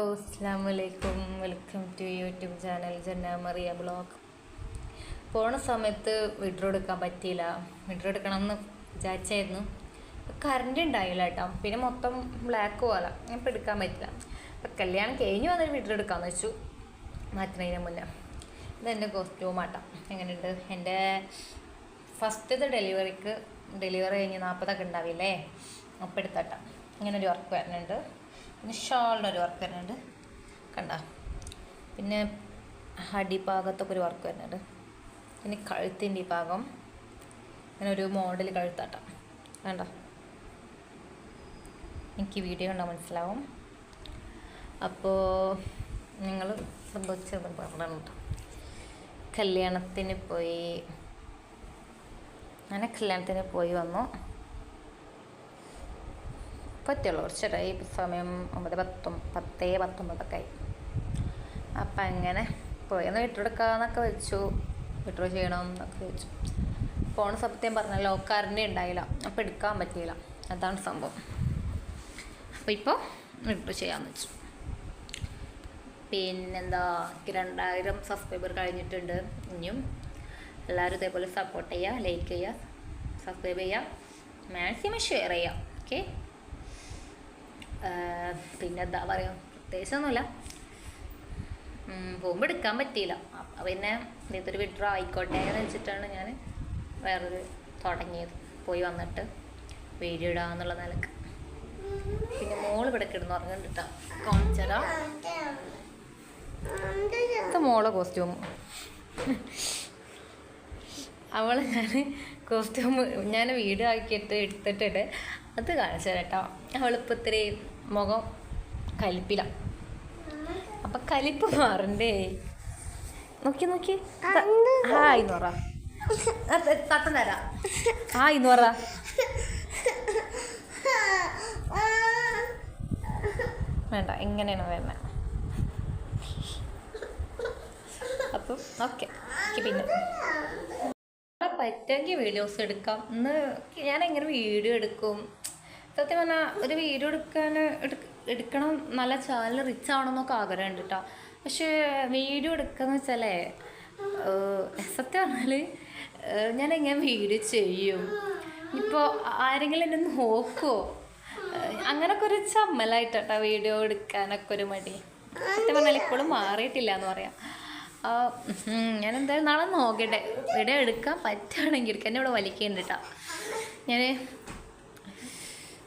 അസ്സലാമു അലൈക്കും. Welcome to YouTube channel ജന്ന മറിയ ബ്ലോഗ്. പോണ സമയത്ത് വീഡിയോ എടുക്കാൻ പറ്റിയില്ല. വീഡിയോ എടുക്കണം എന്ന് വിചാരിച്ചായിരുന്നു. കറണ്ട് ഉണ്ടായില്ല കേട്ടോ. പിന്നെ മൊത്തം ബ്ലാക്ക് പോലെ ഇപ്പം എടുക്കാൻ പറ്റില്ല. അപ്പം കല്യാണം കഴിഞ്ഞ് വന്നൊരു വീഡിയോ എടുക്കാമെന്ന് വെച്ചു മാറ്റുന്നതിന് മുന്നേ. ഇതെൻ്റെ കോസ്റ്റ്യൂമാട്ടോ. എങ്ങനെയുണ്ട്? എൻ്റെ ഫസ്റ്റത്തെ ഡെലിവറി കഴിഞ്ഞ് 40 ഉണ്ടാവില്ലേ, അപ്പം എടുത്താട്ടോ. ഇങ്ങനൊരു വർക്ക് വരുന്നുണ്ട്. പിന്നെ ഷാളിൻ്റെ ഒരു വർക്ക് വരുന്നുണ്ട്, കണ്ട. പിന്നെ അടിഭാഗത്തൊക്കെ ഒരു വർക്ക് വരുന്നുണ്ട്. പിന്നെ കഴുത്തിൻ്റെ ഈ ഭാഗം ഇങ്ങനെ ഒരു മോഡൽ കഴുത്താട്ടം, കണ്ട. എനിക്ക് വീഡിയോ കണ്ടാൽ മനസ്സിലാവും. അപ്പോൾ നിങ്ങൾ സംഭവിച്ചത് പറഞ്ഞിട്ട് കല്യാണത്തിന് പോയി വന്നു. പറ്റുള്ളൂ കുറച്ചേരായി. സമയം 9:19 ആയി. അപ്പം അങ്ങനെ പോയെന്ന് വിട്ടെടുക്കാമെന്നൊക്കെ വെച്ചു, വിട്രോ ചെയ്യണം എന്നൊക്കെ വെച്ചു. പോണ സത്യം പറഞ്ഞല്ലോ, കറണ്ട് ഉണ്ടായില്ല, അപ്പം എടുക്കാൻ പറ്റിയില്ല. അതാണ് സംഭവം. അപ്പോൾ ഇപ്പോൾ വിട്രോ ചെയ്യാമെന്ന് വെച്ചു. പിന്നെന്താ, 2000 സബ്സ്ക്രൈബർ കഴിഞ്ഞിട്ടുണ്ട്. ഇനിയും എല്ലാവരും ഇതേപോലെ സപ്പോർട്ട് ചെയ്യുക, ലൈക്ക് ചെയ്യുക, സബ്സ്ക്രൈബ് ചെയ്യുക, മാക്സിമം ഷെയർ ചെയ്യുക. ഓക്കെ. പിന്നെ എന്താ പറയുക, പ്രത്യേകിച്ചൊന്നുമില്ല. പോകുമ്പോൾ എടുക്കാൻ പറ്റിയില്ല. അപ്പം പിന്നെ ഇതൊരു വിഡ്രോ ആയിക്കോട്ടെ എന്ന് വെച്ചിട്ടാണ് ഞാൻ വേറൊരു തുടങ്ങിയത്. പോയി വന്നിട്ട് വീഡിയോ ഇടാന്നുള്ള നിലക്ക്. പിന്നെ മോള് ഇവിടെ കിടന്ന് ഉറങ്ങണ്ടിട്ടാ, കാണിച്ചരാ. ഇത് മോളെ കോസ്റ്റ്യൂം. അവളെ ഞാൻ വീഡിയോ ആക്കിയിട്ട് എടുത്തിട്ടുണ്ട്, അത് കാണിച്ചു കേട്ടോ. അവളിപ്പോൾ ഇത്തിരി മുഖം കലിപ്പില. അപ്പം കലിപ്പ് മാറണ്ടേ. നോക്കി ഹായ് എന്ന് പറ. തട്ടം തരാം. ഹായ് എന്ന് പറ. വേണ്ട, എങ്ങനെയാണ് വരുന്നത്. അപ്പം ഓക്കെ. പിന്നെ പറ്റുമെങ്കിൽ വീഡിയോസ് എടുക്കാം. ഇന്ന് ഞാൻ എങ്ങനെ വീഡിയോ എടുക്കും? സത്യം പറഞ്ഞാൽ ഒരു വീഡിയോ എടുക്കണം, നല്ല ചാനൽ റിച്ച് ആവണമെന്നൊക്കെ ആഗ്രഹമുണ്ട് കേട്ടോ. പക്ഷേ വീഡിയോ എടുക്കാന്ന് വെച്ചാലേ, സത്യം പറഞ്ഞാൽ ഞാൻ എങ്ങനെ വീഡിയോ ചെയ്യും? ഇപ്പോൾ ആരെങ്കിലും എന്നെ നോക്കുമോ? അങ്ങനൊക്കെ ഒരു ചമ്മലായിട്ടാ വീഡിയോ എടുക്കാനൊക്കെ ഒരു മടി. സത്യം പറഞ്ഞാൽ ഇപ്പോഴും മാറിയിട്ടില്ല എന്ന് പറയാം. ഞാൻ എന്തായാലും നാളെ നോക്കട്ടെ, വീഡിയോ എടുക്കാൻ പറ്റുകയാണെങ്കിൽ എടുക്കാൻ. എന്നെ ഇവിടെ വലിക്കുന്നുണ്ട് കേട്ടോ. ഞാൻ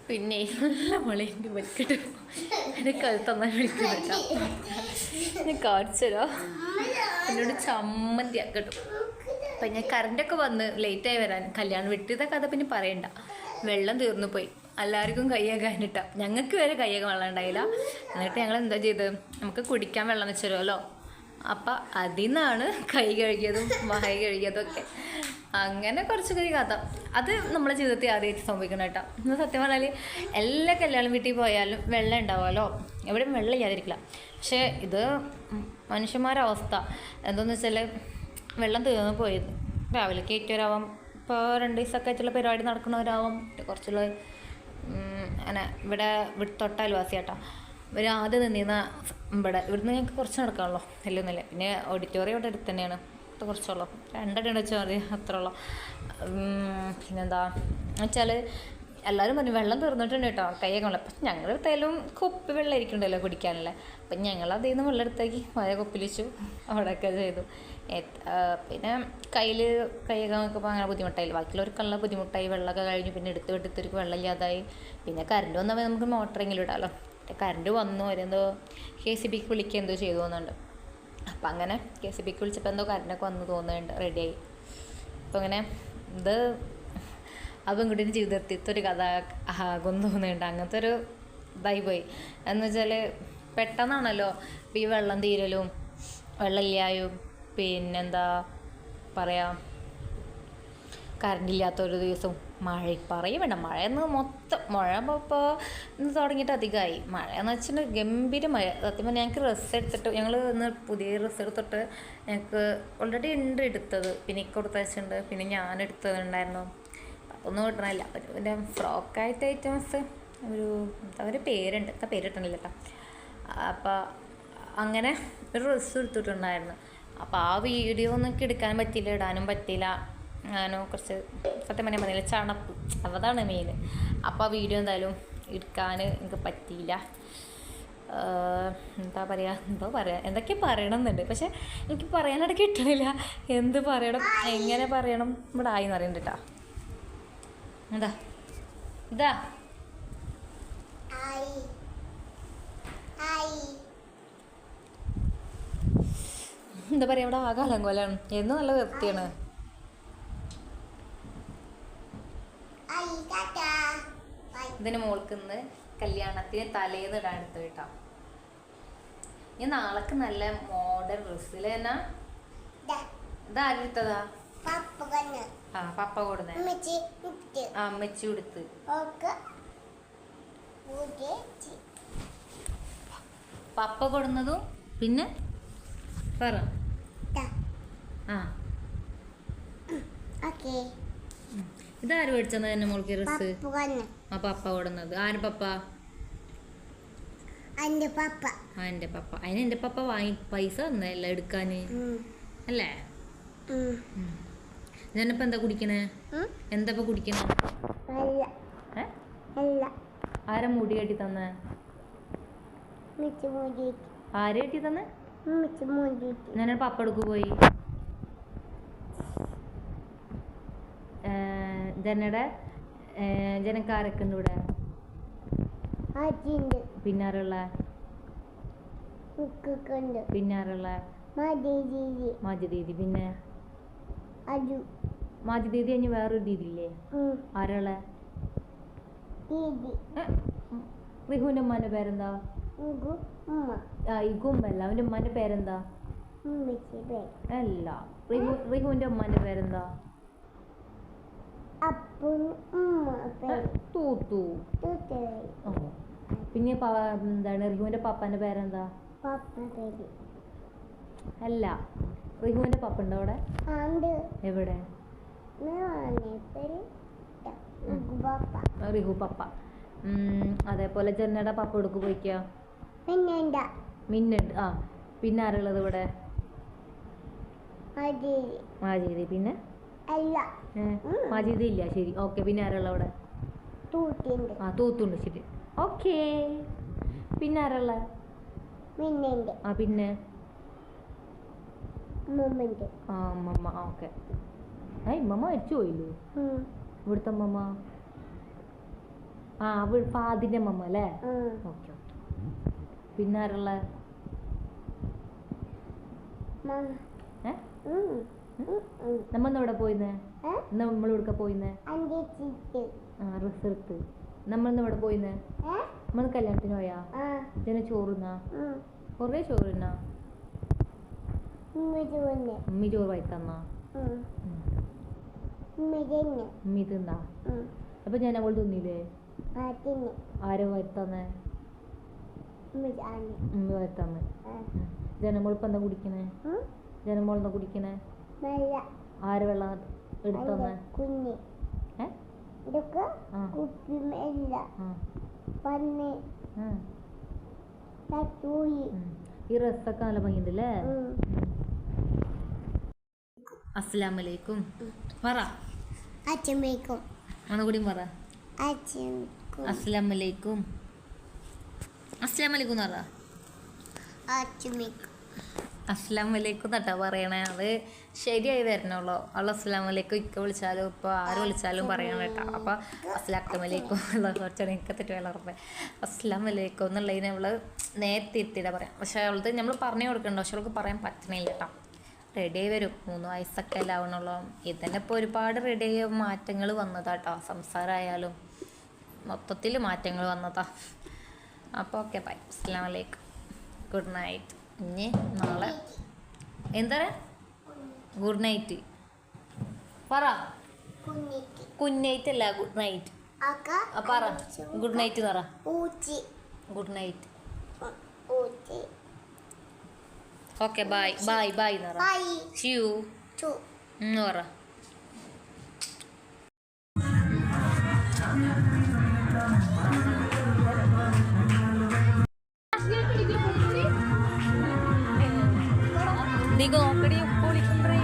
പിന്നെ നല്ല മൊളേൻ്റെ വലിക്കട്ടെ. എൻ്റെ കഴുത്തന്നാൻ വിളിക്കുന്നു കേട്ടോ. ഞാൻ കാണിച്ചു തരാം. എന്നോട് ചമ്മന്തി ആക്കട്ടും. അപ്പം ഞാൻ കറണ്ടൊക്കെ വന്ന് ലേറ്റായി വരാൻ. കല്യാണം വിട്ടത്തെ കഥ പിന്നെ പറയണ്ട. വെള്ളം തീർന്നു പോയി. എല്ലാവർക്കും കൈയാകാനിട്ട, ഞങ്ങൾക്ക് വരെ കൈയാകാൻ വെള്ളം ഉണ്ടായില്ല. എന്നിട്ട് ഞങ്ങൾ എന്താ ചെയ്തത്, നമുക്ക് കുടിക്കാൻ വെള്ളം വെച്ച് തരുമല്ലോ. അപ്പം അതിൽ നിന്നാണ് കൈ കഴുകിയതും വായ കഴുകിയതും ഒക്കെ. അങ്ങനെ കുറച്ചൊക്കെ കഥ. അത് നമ്മളെ ജീവിതത്തിൽ ആദ്യമായിട്ട് സംഭവിക്കണം കേട്ടോ. ഇന്ന് സത്യം പറഞ്ഞാൽ എല്ലാ കല്യാണം വീട്ടിൽ പോയാലും വെള്ളം ഉണ്ടാവുമല്ലോ, എവിടെയും വെള്ളം ഇല്ലാതിരിക്കില്ല. പക്ഷേ ഇത് മനുഷ്യന്മാരുടെ അവസ്ഥ എന്താണെന്ന് വെച്ചാൽ, വെള്ളം തീർന്നു പോയത്. രാവിലെ കയറ്റിയവരാവാം, ഇപ്പോൾ 2 ദിവസമൊക്കെ ആയിട്ടുള്ള പരിപാടി നടക്കുന്നവരാവാം, കുറച്ചുള്ള അങ്ങനെ ഇവിടെ തൊട്ടയൽവാസി കേട്ടോ. ഇവർ ആദ്യം നിന്നിരുന്ന ഇവിടുന്ന് ഞങ്ങൾക്ക് കുറച്ച് നടക്കാമല്ലോ, എല്ലൊന്നുമില്ല. പിന്നെ ഓഡിറ്റോറിയം ഇവിടെ അടുത്ത് തന്നെയാണ്, കുറച്ചുള്ളൂ, 2 അടി വെച്ചാൽ മതി, അത്ര ഉള്ളൂ. പിന്നെന്താ വെച്ചാൽ എല്ലാവരും പറഞ്ഞു വെള്ളം തീർന്നിട്ടുണ്ട് കേട്ടോ, കൈയൊക്കെ വെള്ളം. അപ്പം ഞങ്ങൾ എടുത്താലും കുപ്പി വെള്ളം ഇരിക്കണ്ടല്ലോ കുടിക്കാനല്ലേ. അപ്പം ഞങ്ങൾ അതിൽ നിന്ന് വെള്ളം എടുത്താക്കി വയ കുപ്പിലിച്ചു, അവിടെയൊക്കെ ചെയ്തു. പിന്നെ കൈയൊക്കെ നോക്കുമ്പോൾ അങ്ങനെ ബുദ്ധിമുട്ടായില്ല. ബാക്കിയുള്ളവർക്കുള്ള ബുദ്ധിമുട്ടായി. വെള്ളമൊക്കെ കഴിഞ്ഞു. പിന്നെ എടുത്തവർക്ക് വെള്ളം ഇല്ലാതായി. പിന്നെ കറണ്ട് വന്നപ്പോൾ നമുക്ക് മോട്ടറെങ്കിലും ഇടാമല്ലോ. കറണ്ട് വന്നു, അവരെന്തോ KCBക്ക് വിളിക്കുക എന്തോ ചെയ്തു തോന്നുന്നുണ്ട്. അപ്പം അങ്ങനെ KCBക്ക് വിളിച്ചപ്പോൾ എന്തോ കറണ്ടൊക്കെ വന്നു തോന്നുന്നുണ്ട്, റെഡിയായി. അപ്പം അങ്ങനെ ഇത് അപ്പം കൂടി ജീവിതത്തിൽ ഒരു കഥ ആകും തോന്നുന്നുണ്ട്. അങ്ങനത്തെ ഒരു ഇതായി പോയി. എന്ന് വെച്ചാൽ പെട്ടെന്നാണല്ലോ ഈ വെള്ളം തീരലും വെള്ളമില്ലായും പിന്നെന്താ പറയുക, കറണ്ടില്ലാത്തൊരു ദിവസവും മഴ പറയും വേണ്ട. മഴയെന്ന് മഴ ഇപ്പോൾ ഇന്ന് തുടങ്ങിയിട്ട് അധികമായി. മഴയെന്ന് വെച്ചിട്ടുണ്ടെങ്കിൽ ഗംഭീര മഴ. സത്യം പറഞ്ഞാൽ ഞങ്ങൾക്ക് ഡ്രസ്സ് എടുത്തിട്ട്, ഞങ്ങൾ ഇന്ന് പുതിയ ഡ്രസ്സ് എടുത്തിട്ട് ഞങ്ങൾക്ക് ഓൾറെഡി ഉണ്ട് എടുത്തത്. പിന്നെ കൊടുത്തയച്ചിട്ടുണ്ട്. പിന്നെ ഞാൻ എടുത്തതുണ്ടായിരുന്നു. ഒന്നും കിട്ടണില്ല. പിന്നെ ഫ്രോക്കായിട്ട് ഐറ്റംസ് ഒരു പേരുണ്ട്, പേരിട്ടണില്ല കേട്ടോ. അപ്പോൾ അങ്ങനെ ഒരു ഡ്രസ്സ് എടുത്തിട്ടുണ്ടായിരുന്നു. അപ്പോൾ ആ വീഡിയോ ഒന്നും എടുക്കാൻ പറ്റിയില്ല, ഇടാനും പറ്റിയില്ല. ഞാനോ കുറച്ച് സത്യം പറഞ്ഞില്ല ചണപ്പ് അതാണ് മെയിൻ. അപ്പോൾ ആ വീഡിയോ എന്തായാലും എടുക്കാൻ എനിക്ക് പറ്റിയില്ല. എന്താ പറയുക എന്തൊക്കെ പറയണമെന്നുണ്ട്, പക്ഷെ എനിക്ക് പറയാനായിട്ട് കിട്ടണില്ല. എന്ത് പറയണം, എങ്ങനെ പറയണം, ഇവിടെ ആയിന്ന് അറിയണ്ട കേട്ടോ. ഇതാ എന്താ പറയുക, ഇവിടെ ആകെ അലങ്കോലാണ്. എന്ന് നല്ല വൃത്തിയാണ്. ഇതിന് മോൾക്ക് ഇന്ന് കല്യാണത്തിന് തലേന്ന് ഇടാൻ എടുത്ത് കേട്ടോ. ഞാൻ നാളേക്ക് നല്ല മോഡേൺ ഡ്രസ്സിൽ തന്നെ. ഇതാരെടുത്തതാ? ആ പപ്പ കൊടുന്നേ. ആ അമ്മച്ചി കൊടുത്ത്. പപ്പ കൊടുന്നതും പിന്നെ പറ. ആ ഇതാര് മേടിച്ചത് എന്നെ മോൾക്ക് ഡ്രസ്സ്? ആ പപ്പ കൊടുന്നത്. ആര് പപ്പ? എൻ്റെ പപ്പ. അതിന് എൻ്റെ പപ്പ പൈസ തന്നല്ല എടുക്കാന് അല്ലേ? ഞാനിപ്പോ എന്താ കുടിക്കണേ? എന്താ കുടിക്കണേ? ആരാ മുടി കെട്ടി തന്നെ? ആര് കെട്ടി തന്നെ? ഞാൻ പപ്പ എടുക്കു പോയി. ജനക്കാരൊക്കെ ഉണ്ട് ഇവിടെ? പിന്നാറുള്ള പിന്നാറുള്ള മാജിദീദി. പിന്നെ മാജിദീദി കഴിഞ്ഞ് വേറൊരു ദീദി ഇല്ലേ? ആരുള്ള? റിഹുവിന്റെ ഉമ്മാന്റെ പേരെന്താ? ഇഗുമ്മല്ല, അവന്റെ ഉമ്മാന്റെ പേരെന്താ? അല്ല, റിഹുവിന്റെ ഉമ്മാന്റെ പേരെന്താ? തൂത്തു. പിന്നെ എന്താണ് റിഹുവിന്റെ പപ്പാന്റെ പേരെന്താ? അല്ല, റിഹുവിന്റെ പപ്പ ഉണ്ടോ അവിടെ? എവിടെ? റിഹു പപ്പ. അതേപോലെ ജന്നയുടെ പപ്പ എടുക്കു പോയിക്കോ. മിന്നുണ്ട്. ആ പിന്നെ ആരുള്ളത് ഇവിടെ? മാജിദി. പിന്നെ മാജിദി ഇല്ല. ശരി, ഓക്കെ. പിന്നെ ആരുള്ള അവിടെ? ആ തൂത്തുണ്ട്. ശരി, ഓക്കെ. പിന്നെ ആരുള്ള? ആ പിന്നെ ആ അമ്മമ്മ. ഓക്കെ. ഇമ്മമ്മ മരിച്ചു പോയില്ലേ? ഇവിടുത്തെ അമ്മമ്മ. ആ ഫാദിന്റെ അമ്മമ്മ അല്ലേ? ഓക്കെ. പിന്നെ ആരുള്ള? നമ്മ എവിടെ പോയിന്നേ? നമ്മളിവിടെ പോയിന്നേ? ഡ്രസ് എടുത്ത്. നമ്മളിന്ന് ഇവിടെ പോയിന്നേ? നമ്മൾ കല്യാണത്തിന് പോയാ? ഇതിന് ചോറുന്നാ? കൊറേ ചോറുന്നാ? ഉമ്മി ചോറ് വായി തന്നാ? ഉമ്മി തിന്നാ? അപ്പൊ ഞാൻ അവൾ തിന്നില്ലേ? ആരോ വരുത്തന്നേ? ഉമ്മി വരുത്തന്ന്. ജനമോളിപ്പോ എന്താ കുടിക്കണേ? ജനമോൾ എന്താ കുടിക്കണേ? ആര് വെള്ളം എടുത്തന്നെ? ഈ ഡ്രസ്സൊക്കെ നല്ല ഭംഗിയുണ്ടല്ലേ? അസ്സലാമലൈക്കും പറ. ഒന്നുകൂടി പറ. അസ്സലാമലൈക്കും. അസ്സലാമലൈക്കും പറ. അസ്സലാമലൈക്കും തട്ടാ പറയണേ. അത് ശരിയായി തരണല്ലോ. അസ്സലാമലൈക്കും ഇക്ക വിളിച്ചാലും ഇപ്പോൾ ആര് വിളിച്ചാലും പറയണം കേട്ടോ. അപ്പോൾ അസ്സലാമലൈക്കും കുറച്ചാണ് എനിക്ക് തെറ്റ് വളർന്നത്. അസ്സലാമലൈക്കും എന്നുള്ളതിന് നമ്മൾ നേരത്തെ ഇരുത്തിയിട്ടാണ് പറയാം. പക്ഷേ അവളത് നമ്മൾ പറഞ്ഞു കൊടുക്കണ്ട. പക്ഷെ അവൾക്ക് പറയാൻ പറ്റണില്ല കേട്ടോ. റെഡി ആയി വരും. 3 വയസ്സൊക്കെ അല്ല ആവണുള്ളൂ. ഇതന്നെ ഇപ്പോൾ ഒരുപാട് റെഡി ആയ മാറ്റങ്ങൾ വന്നതാ കേട്ടോ. സംസാരമായാലും മൊത്തത്തിൽ മാറ്റങ്ങൾ വന്നതാ. അപ്പോൾ ഓക്കെ, ബൈ. അസ്സലാമലൈക്കും. Good night. ഇനി നാളെ എന്താ ഗുഡ് നൈറ്റ് പറ. കുഞ്ഞൈറ്റ് അല്ല, ഗുഡ് നൈറ്റ് പറ. ഗുഡ് നൈറ്റ് പറ. Good night. Okay, bye bye bye എന്ന് പറ. സീ യു എന്ന് പറ. നീക്ക് നോക്കടി ഉപ്പ് വിളിക്കണ്ടേ.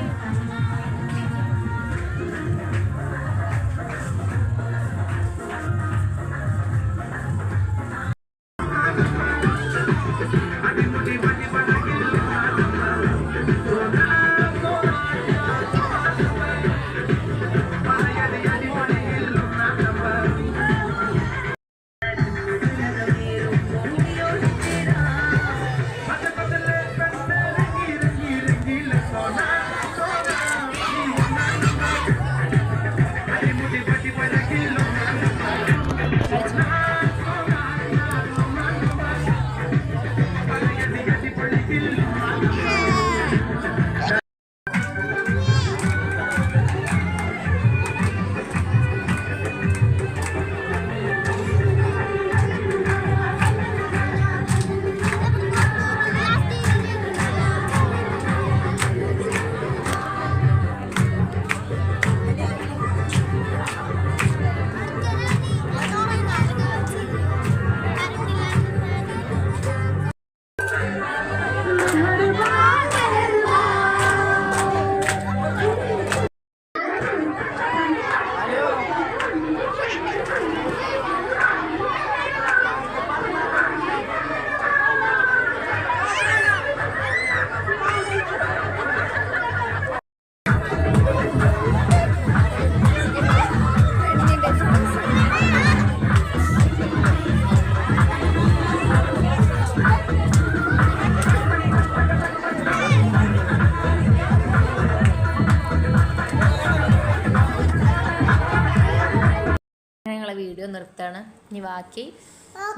വീഡിയോ നിർത്താണ്. ഇനി ബാക്കി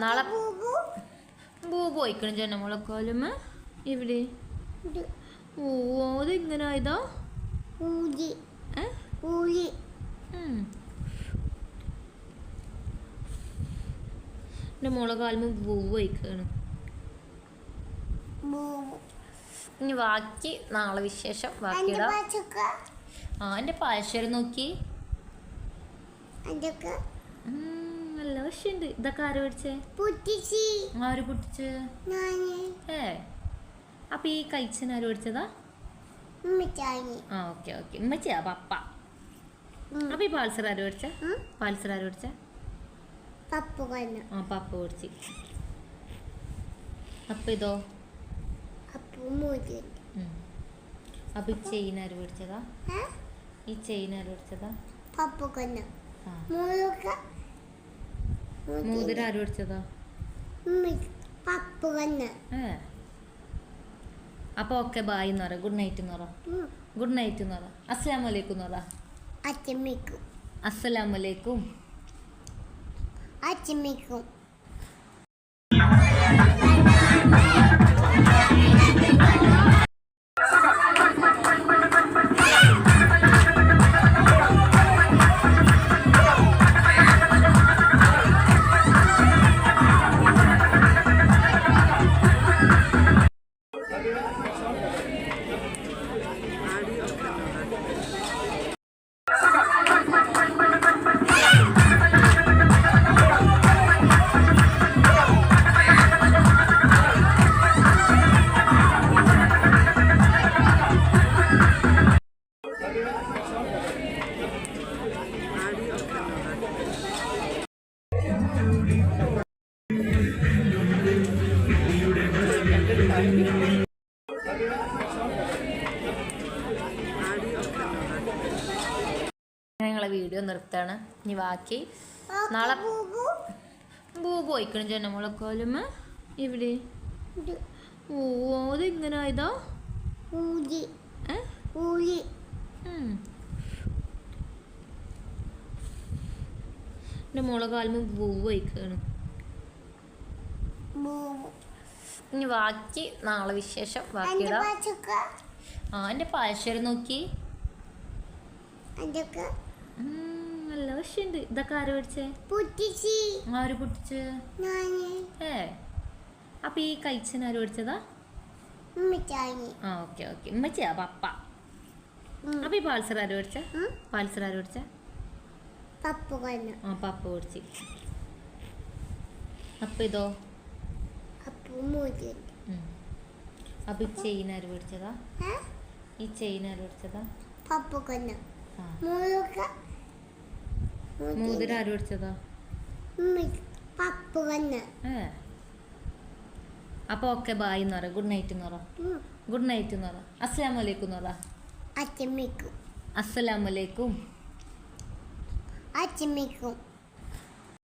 നാളെ ബൂബു വയ്ക്കണം ജനമുളക്കോലും ഇവിടെ. ഓ അത് ഇങ്ങനെ ആയതാ. എൻ്റെ മുളകാലും ബൂബു വയ്ക്കാണ്. ഇനി ബാക്കി നാളെ വിശേഷം ബാക്കിയിടാം. ആ എൻ്റെ പായശ്ശേരി നോക്കി നല്ല വശുണ്ട്. ഇതൊക്കെ ആര് പഠിച്ചേ? ആര് പൊട്ടിച്ച്? അപ്പൊ ഈ കഴിച്ചന് ആര് പഠിച്ചതാ? ആ ഓക്കെ ഓക്കെ ഉമ്മച്ചിയാ പപ്പ. അപ്പൊ ഈ പാൽസർ ആര് പഠിച്ച? പാൽസർ ആര് പഠിച്ച? ആ പപ്പ പഠിച്ച്. അപ്പൊ ഇതോ? അപ്പൊ ഈ ചെയിൻ ആര് പഠിച്ചതാ? ഈ ചെയിൻ ആര് പഠിച്ചതാ? മോതിരം ആര് പഠിച്ചതാ? അപ്പൊ ഓക്കെ ബായ് എന്ന് പറ. ഗുഡ് നൈറ്റ് എന്ന് പറ. ഗുഡ് നൈറ്റ് എന്ന് പറ. അസ്സലാമലൈക്കും എന്ന് പറ. അസ്സലാമലൈക്കും. ഞങ്ങളെ വീഡിയോ നിർത്താണ്. ഇനി ബാക്കി നാളെ ബൂബു വയ്ക്കണം ജനമുളക്കോലും ഇവിടെ. ഓ അത് ഇങ്ങനെ ആയതാ. എൻ്റെ മുളകാലും ബൂബു വയ്ക്കാണ്. ഇനി ബാക്കി നാളെ വിശേഷം ബാക്കിയിടാം. ആ എൻ്റെ പായശ്ശേരി നോക്കി നല്ല വശുണ്ട്. ഇതൊക്കെ ആര് പഠിച്ചേ? ആര് പൊട്ടിച്ച്? അപ്പൊ ഈ കഴിച്ചന് ആര് പഠിച്ചതാ? ആ ഓക്കെ ഓക്കെ ഉമ്മച്ചിയാ പപ്പ. അപ്പൊ ഈ പാൽസർ ആര് പഠിച്ച? പാൽസർ ആര് പഠിച്ച? ആ പപ്പ പഠിച്ച്. അപ്പൊ ഇതോ? അപ്പൊ ഈ ചെയിൻ ആര് മേടിച്ചതാ? ഈ ചെയിൻ ആര് മേടിച്ചതാ? മോതിരം ആര് മേടിച്ചതാ? അപ്പൊ ഓക്കെ ബായ് എന്ന് പറ, ഗുഡ് നൈറ്റ് എന്ന് പറ, ഗുഡ് നൈറ്റ് എന്ന് പറ, അസ്സലാമലൈക്കും എന്ന് പറ. അസ്സലാമലൈക്കും.